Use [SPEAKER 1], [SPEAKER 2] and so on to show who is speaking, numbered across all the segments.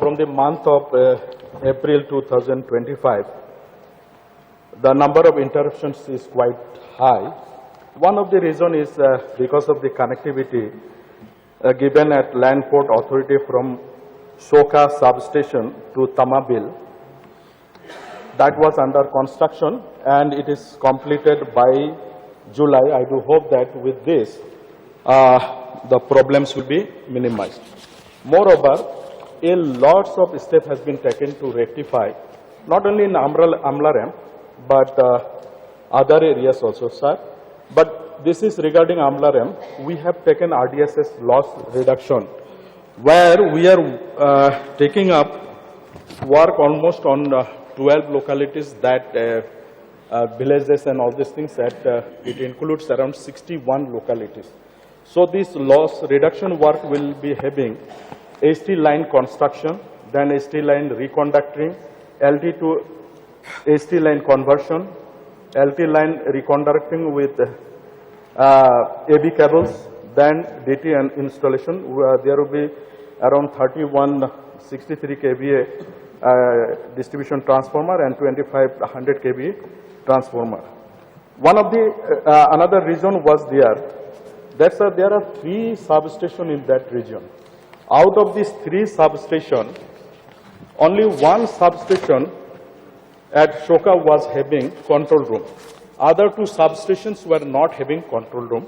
[SPEAKER 1] from the month of April 2025, the number of interruptions is quite high. One of the reasons is because of the connectivity given at Land Port Authority from Sorkar substation to Tamabil. That was under construction and it is completed by July. I do hope that with this, the problems will be minimized. Moreover, a lot of steps has been taken to rectify, not only in Amlarem, but other areas also, sir. But this is regarding Amlarem. We have taken RDSS loss reduction, where we are taking up work almost on 12 localities that villages and all these things that it includes around 61 localities. So this loss reduction work will be having HT line construction, then HT line reconducting, LT to HT line conversion, LT line reconducting with AB cables, then DT and installation. There will be around 3163 kVA distribution transformer and 2500 kVA transformer. One of the another reason was there are 3 substations in that region. Out of these 3 substations, only 1 substation at Shoka was having control room. Other 2 substations were not having control room.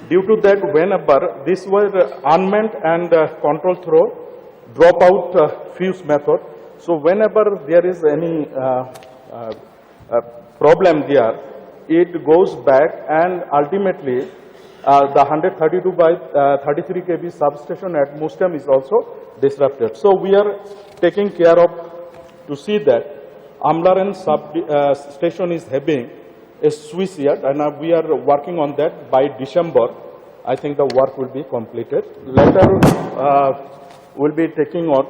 [SPEAKER 1] Due to that, whenever these were unmanned and control through dropout fuse method, so whenever there is any problem there, it goes back and ultimately the 132 by 33 kV substation at Mustam is also disrupted. So we are taking care of to see that Amlaran station is having a switch yard, and we are working on that by December. I think the work will be completed. Later, we'll be taking on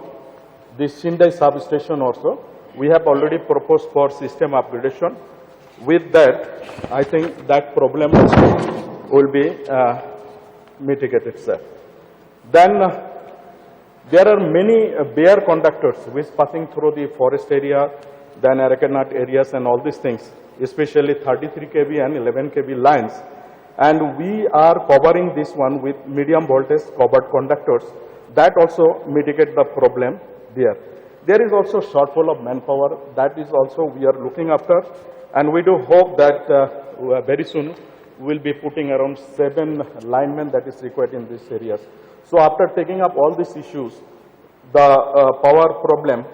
[SPEAKER 1] the Shindai substation also. We have already proposed for system upgradation. With that, I think that problem also will be mitigated, sir. Then there are many bare conductors which passing through the forest area, then Arakanat areas and all these things, especially 33 kV and 11 kV lines. And we are covering this one with medium voltage covered conductors. That also mitigate the problem there. There is also shortfall of manpower. That is also we are looking after. And we do hope that very soon we'll be putting around 7 linemen that is required in these areas. So after taking up all these issues, the power problem,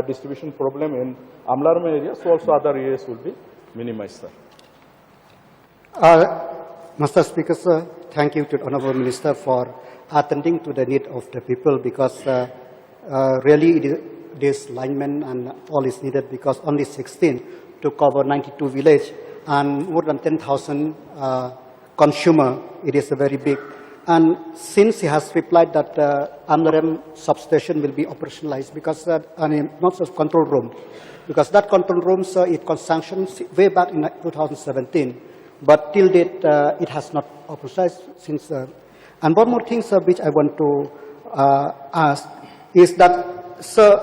[SPEAKER 1] distribution problem in Amlaram area, so also other areas will be minimized, sir.
[SPEAKER 2] Mr. Speaker, sir, thank you to the Honorable Minister for attending to the need of the people, because really this lineman and all is needed, because only 16 to cover 92 villages and more than 10,000 consumer, it is a very big. And since he has replied that Amlaram substation will be operationalized, because not just control room, because that control room, sir, it was sanctioned way back in 2017, but till date it has not operationalized since. And one more thing, sir, which I want to ask is that, sir,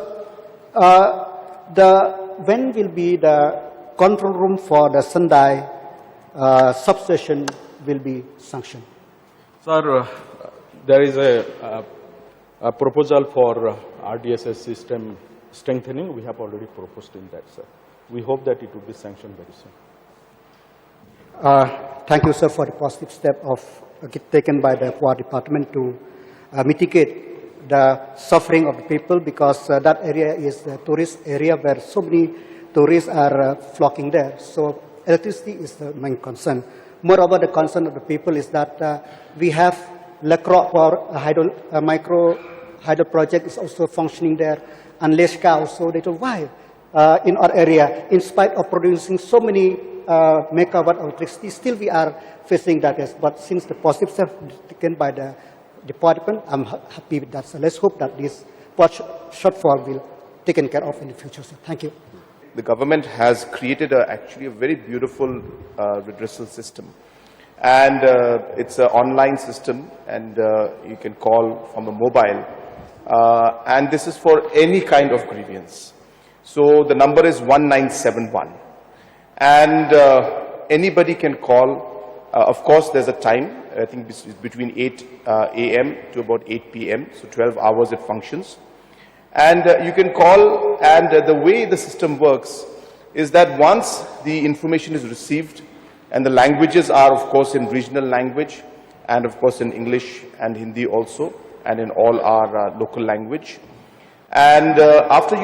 [SPEAKER 2] when will be the control room for the Sendai substation will be sanctioned?
[SPEAKER 1] Sir, there is a proposal for RDSS system strengthening. We have already proposed in that, sir. We hope that it will be sanctioned very soon.
[SPEAKER 2] Thank you, sir, for the positive step of taken by the Power Department to mitigate the suffering of the people, because that area is a tourist area where so many tourists are flocking there. So electricity is the main concern. Moreover, the concern of the people is that we have Lekro for micro hydro project is also functioning there, and Leshka also. They told, why in our area, in spite of producing so many megawatt of electricity, still we are facing that. But since the positive step taken by the department, I'm happy with that. So let's hope that this shortfall will be taken care of in the future. So thank you.
[SPEAKER 3] The government has created actually a very beautiful redressal system, and it's an online system, and you can call from a mobile, and this is for any kind of grievance. So the number is 1971. And anybody can call. Of course, there's a time. I think it's between 8 a.m. to about 8 p.m. So 12 hours it functions. And you can call, and the way the system works is that once the information is received, and the languages are, of course, in regional language, and of course in English and Hindi also, and in all our local language. And after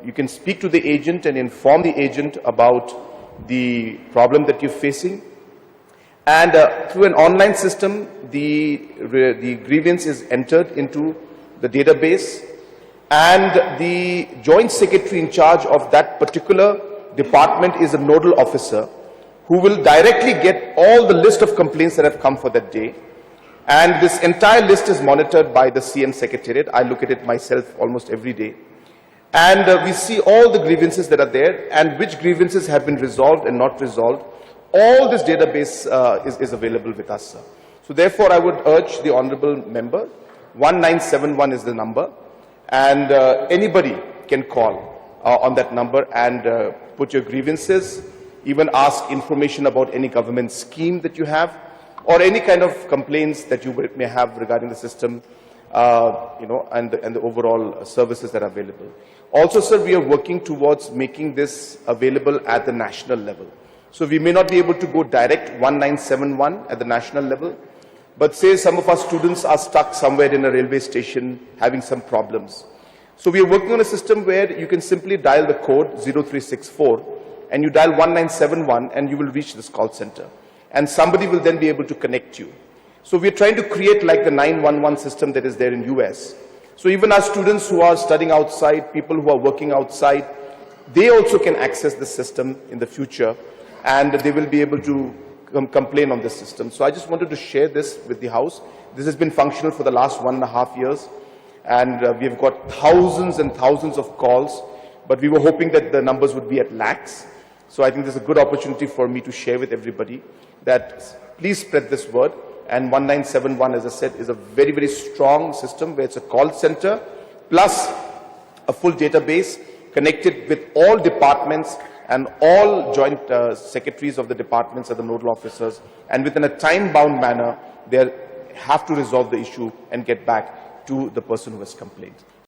[SPEAKER 3] you can speak to the agent and inform the agent about the problem that you're facing. And through an online system, the grievance is entered into the database, and the joint secretary in charge of that particular department is a nodal officer who will directly get all the list of complaints that have come for that day. And this entire list is monitored by the CN Secretariat. I look at it myself almost every day. And we see all the grievances that are there and which grievances have been resolved and not resolved. All this database is available with us, sir. So therefore, I would urge the honorable member, 1971 is the number, and anybody can call on that number and put your grievances, even ask information about any government scheme that you have, or any kind of complaints that you may have regarding the system, and the overall services that are available. Also, sir, we are working towards making this available at the national level. So we may not be able to go direct 1971 at the national level, but say some of our students are stuck somewhere in a railway station having some problems. So we are working on a system where you can simply dial the code 0364 and you dial 1971 and you will reach this call center. And somebody will then be able to connect you. So we are trying to create like the 911 system that is there in US. So even our students who are studying outside, people who are working outside, they also can access the system in the future, and they will be able to complain on this system. So I just wanted to share this with the House. This has been functional for the last 1.5 years, and we have got thousands and thousands of calls, but we were hoping that the numbers would be at lakhs. So I think this is a good opportunity for me to share with everybody that please spread this word. And 1971, as I said, is a very, very strong system where it's a call center plus a full database connected with all departments and all joint secretaries of the departments and the nodal officers, and within a time-bound manner, they have to resolve the issue and get back to the person who has complained.